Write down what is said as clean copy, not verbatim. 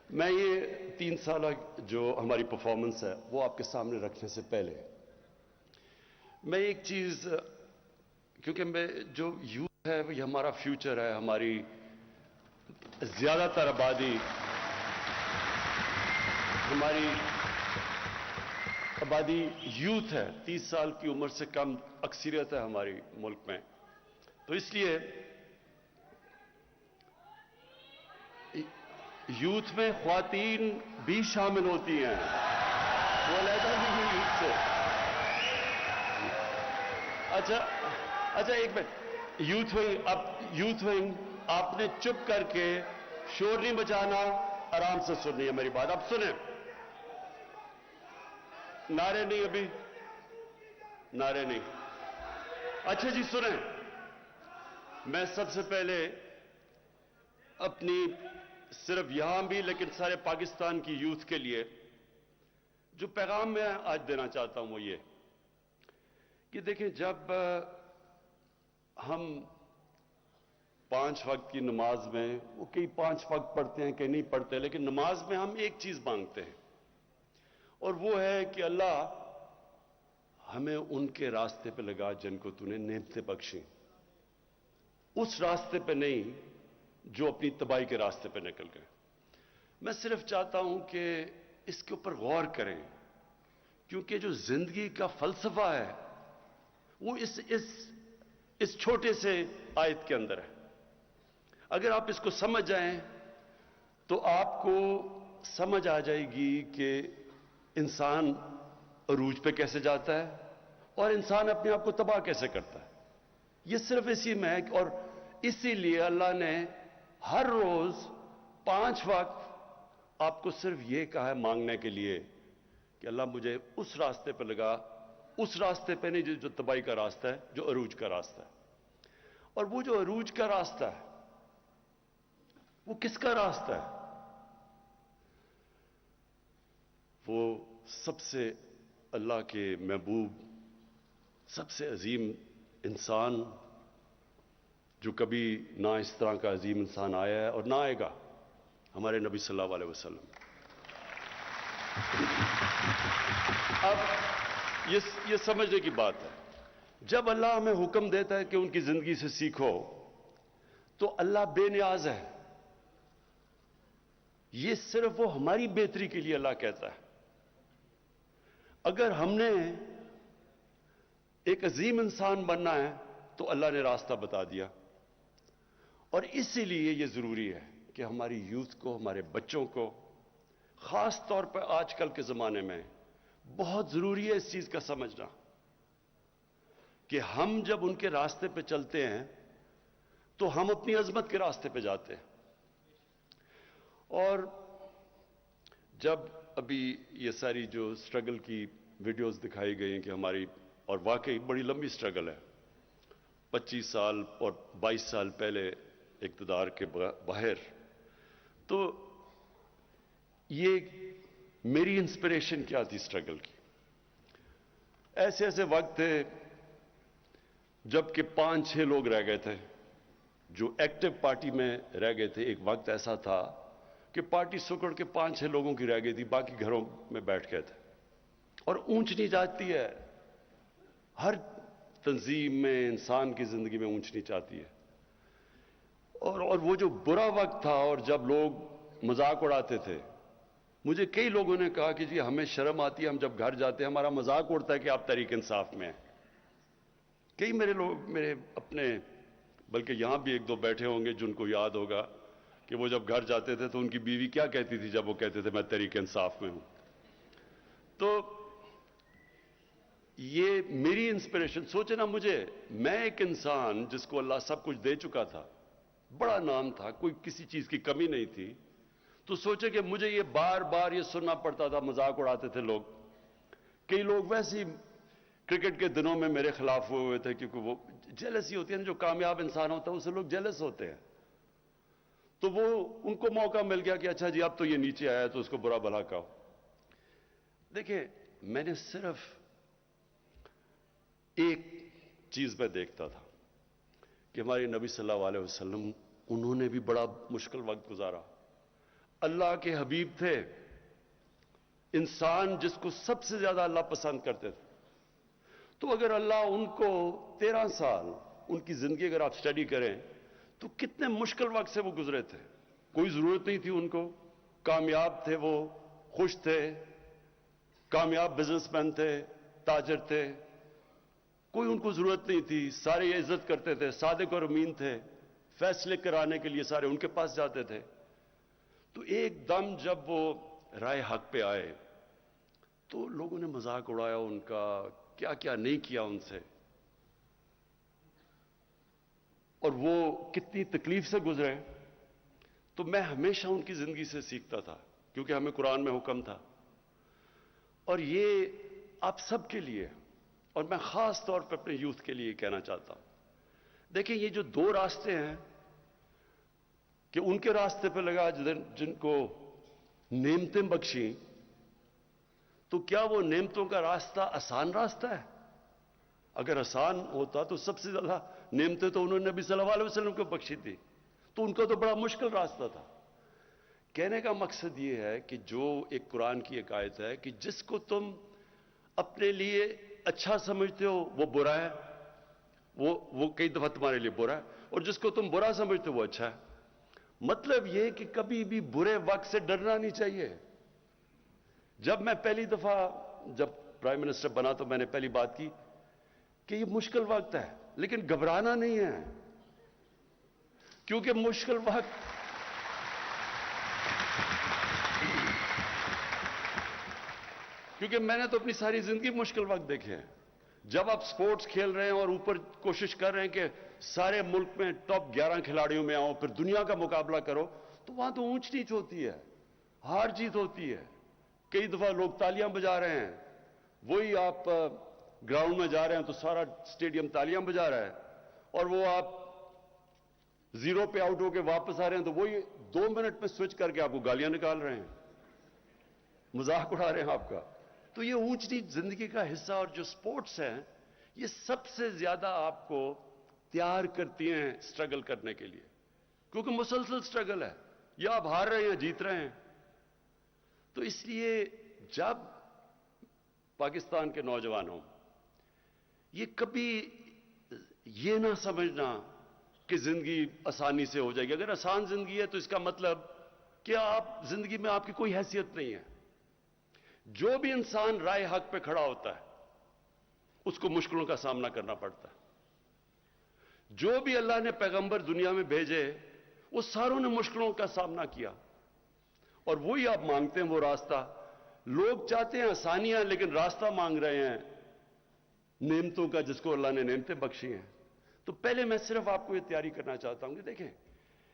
میں یہ 3 سالہ جو ہماری پرفارمنس ہے وہ آپ کے سامنے رکھنے سے پہلے میں ایک چیز، کیونکہ میں جو یوتھ ہے یہ ہمارا فیوچر ہے، ہماری زیادہ تر آبادی یوتھ ہے، 30 سال کی عمر سے کم اکثریت ہے ہماری ملک میں، تو اس لیے یوتھ میں خواتین بھی شامل ہوتی ہیں، وہ علیحدہ نہیں ہے یوتھ سے۔ اچھا ایک منٹ، یوتھ ونگ آپ نے چپ کر کے شور نہیں بچانا، آرام سے سننی ہے میری بات، اب سنیں، نعرے نہیں، ابھی نعرے نہیں، اچھا جی سنیں۔ میں سب سے پہلے اپنی صرف یہاں بھی لیکن سارے پاکستان کی یوتھ کے لیے جو پیغام میں آج دینا چاہتا ہوں وہ یہ کہ دیکھیں، جب ہم 5 وقت کی نماز میں، وہ کئی 5 وقت پڑھتے ہیں کئی نہیں پڑھتے، لیکن نماز میں ہم ایک چیز مانگتے ہیں اور وہ ہے کہ اللہ ہمیں ان کے راستے پہ لگا جن کو تو نے نعمتیں بخشیں، اس راستے پہ نہیں جو اپنی تباہی کے راستے پہ نکل گئے۔ میں صرف چاہتا ہوں کہ اس کے اوپر غور کریں، کیونکہ جو زندگی کا فلسفہ ہے وہ اس چھوٹے سے آیت کے اندر ہے۔ اگر آپ اس کو سمجھ جائیں تو آپ کو سمجھ آ جائے گی کہ انسان عروج پہ کیسے جاتا ہے اور انسان اپنے آپ کو تباہ کیسے کرتا ہے۔ یہ صرف اسی میں ہے، اور اسی لیے اللہ نے ہر روز 5 وقت آپ کو صرف یہ کہا ہے مانگنے کے لیے کہ اللہ مجھے اس راستے پہ لگا، اس راستے پہ نہیں جو تباہی کا راستہ ہے، جو عروج کا راستہ ہے۔ اور وہ جو عروج کا راستہ ہے وہ کس کا راستہ ہے؟ وہ سب سے اللہ کے محبوب، سب سے عظیم انسان جو کبھی نہ اس طرح کا عظیم انسان آیا ہے اور نہ آئے گا، ہمارے نبی صلی اللہ علیہ وسلم۔ اب یہ سمجھنے کی بات ہے، جب اللہ ہمیں حکم دیتا ہے کہ ان کی زندگی سے سیکھو تو اللہ بے نیاز ہے، یہ صرف وہ ہماری بہتری کے لیے اللہ کہتا ہے۔ اگر ہم نے ایک عظیم انسان بننا ہے تو اللہ نے راستہ بتا دیا، اور اسی لیے یہ ضروری ہے کہ ہماری یوتھ کو، ہمارے بچوں کو، خاص طور پر آج کل کے زمانے میں بہت ضروری ہے اس چیز کا سمجھنا کہ ہم جب ان کے راستے پہ چلتے ہیں تو ہم اپنی عظمت کے راستے پہ جاتے ہیں۔ اور جب ابھی یہ ساری جو سٹرگل کی ویڈیوز دکھائی گئی ہیں کہ ہماری، اور واقعی بڑی لمبی سٹرگل ہے، 25 سال اور 22 سال پہلے اقتدار کے باہر، تو یہ میری انسپریشن کیا تھی سٹرگل کی؟ ایسے وقت تھے جب کہ 5-6 لوگ رہ گئے تھے جو ایکٹیو پارٹی میں رہ گئے تھے۔ ایک وقت ایسا تھا کہ پارٹی سکڑ کے 5-6 لوگوں کی رہ گئی تھی، باقی گھروں میں بیٹھ گئے تھے، اور اونچ نیچ آتی ہے، ہر تنظیم میں انسان کی زندگی میں اونچ نیچ آتی ہے، اور وہ جو برا وقت تھا، اور جب لوگ مذاق اڑاتے تھے، مجھے کئی لوگوں نے کہا کہ جی ہمیں شرم آتی ہے، ہم جب گھر جاتے ہیں ہمارا مذاق اڑتا ہے کہ آپ تحریک انصاف میں ہیں۔ کئی میرے اپنے، بلکہ یہاں بھی 1-2 بیٹھے ہوں گے جن کو یاد ہوگا کہ وہ جب گھر جاتے تھے تو ان کی بیوی کیا کہتی تھی جب وہ کہتے تھے میں تحریک انصاف میں ہوں۔ تو یہ میری انسپریشن، سوچے نا، میں ایک انسان جس کو اللہ سب کچھ دے چکا تھا، بڑا نام تھا، کوئی کسی چیز کی کمی نہیں تھی، تو سوچے کہ مجھے یہ بار بار یہ سننا پڑتا تھا، مذاق اڑاتے تھے لوگ۔ کئی لوگ ویسے ہی کرکٹ کے دنوں میں میرے خلاف ہوئے تھے، کیونکہ وہ جیلسی ہوتی ہے نا، جو کامیاب انسان ہوتا ہے اسے لوگ جیلس ہوتے ہیں، تو وہ ان کو موقع مل گیا کہ اچھا جی اب تو یہ نیچے آیا تو اس کو برا بھلا کہو۔ دیکھیں، میں نے صرف ایک چیز میں دیکھتا تھا کہ ہمارے نبی صلی اللہ علیہ وسلم، انہوں نے بھی بڑا مشکل وقت گزارا، اللہ کے حبیب تھے, انسان جس کو سب سے زیادہ اللہ پسند کرتے تھے. تو اگر اللہ ان کو 13 سال ان کی زندگی اگر آپ سٹڈی کریں تو کتنے مشکل وقت سے وہ گزرے تھے. کوئی ضرورت نہیں تھی ان کو, کامیاب تھے, وہ خوش تھے, کامیاب بزنس مین تھے, تاجر تھے, کوئی ان کو ضرورت نہیں تھی, سارے عزت کرتے تھے, صادق اور امین تھے, فیصلے کرانے کے لیے سارے ان کے پاس جاتے تھے. تو ایک دم جب وہ رائے حق پہ آئے تو لوگوں نے مذاق اڑایا ان کا, کیا کیا نہیں کیا ان سے, اور وہ کتنی تکلیف سے گزرے. تو میں ہمیشہ ان کی زندگی سے سیکھتا تھا, کیونکہ ہمیں قرآن میں حکم تھا. اور یہ آپ سب کے لیے, اور میں خاص طور پہ اپنے یوتھ کے لیے کہنا چاہتا ہوں. دیکھیں یہ جو 2 راستے ہیں کہ ان کے راستے پہ لگا جن کو نعمتیں بخشیں, تو کیا وہ نعمتوں کا راستہ آسان راستہ ہے؟ اگر آسان ہوتا تو سب سے زیادہ نعمتیں تو انہوں نے نبی صلی اللہ علیہ وسلم کو بخشی تھی, تو ان کا تو بڑا مشکل راستہ تھا. کہنے کا مقصد یہ ہے کہ جو ایک قرآن کی ایک آیت ہے کہ جس کو تم اپنے لیے اچھا سمجھتے ہو وہ برا ہے, وہ کئی دفعہ تمہارے لیے برا ہے, اور جس کو تم برا سمجھتے ہو وہ اچھا ہے. مطلب یہ کہ کبھی بھی برے وقت سے ڈرنا نہیں چاہیے. جب میں پہلی دفعہ جب پرائم منسٹر بنا تو میں نے پہلی بات کی کہ یہ مشکل وقت ہے, لیکن گھبرانا نہیں ہے, کیونکہ مشکل وقت کیونکہ میں نے تو اپنی ساری زندگی مشکل وقت دیکھے ہیں. جب آپ سپورٹس کھیل رہے ہیں اور اوپر کوشش کر رہے ہیں کہ سارے ملک میں ٹاپ 11 کھلاڑیوں میں آؤ, پھر دنیا کا مقابلہ کرو, تو وہاں تو اونچ نیچ ہوتی ہے, ہار جیت ہوتی ہے. کئی دفعہ لوگ تالیاں بجا رہے ہیں, وہی آپ گراؤنڈ میں جا رہے ہیں تو سارا اسٹیڈیم تالیاں بجا رہا ہے, اور وہ آپ 0 پہ آؤٹ ہو کے واپس آ رہے ہیں تو وہی 2 منٹ میں سوئچ کر کے آپ کو گالیاں نکال رہے ہیں, مذاق اڑا رہے ہیں آپ کا. تو یہ اونچ نیچ زندگی کا حصہ, اور جو سپورٹس ہیں یہ سب سے زیادہ آپ کو تیار کرتی ہیں سٹرگل کرنے کے لیے, کیونکہ مسلسل سٹرگل ہے, یا آپ ہار رہے ہیں جیت رہے ہیں. تو اس لیے جب پاکستان کے نوجوانوں یہ کبھی یہ نہ سمجھنا کہ زندگی آسانی سے ہو جائے گی. اگر آسان زندگی ہے تو اس کا مطلب کہ آپ زندگی میں آپ کی کوئی حیثیت نہیں ہے. جو بھی انسان رائے حق پہ کھڑا ہوتا ہے اس کو مشکلوں کا سامنا کرنا پڑتا ہے. جو بھی اللہ نے پیغمبر دنیا میں بھیجے وہ ساروں نے مشکلوں کا سامنا کیا, اور وہی آپ مانگتے ہیں وہ راستہ. لوگ چاہتے ہیں آسانیاں, لیکن راستہ مانگ رہے ہیں نعمتوں کا جس کو اللہ نے نعمتیں بخشی ہیں. تو پہلے میں صرف آپ کو یہ تیاری کرنا چاہتا ہوں کہ دیکھیں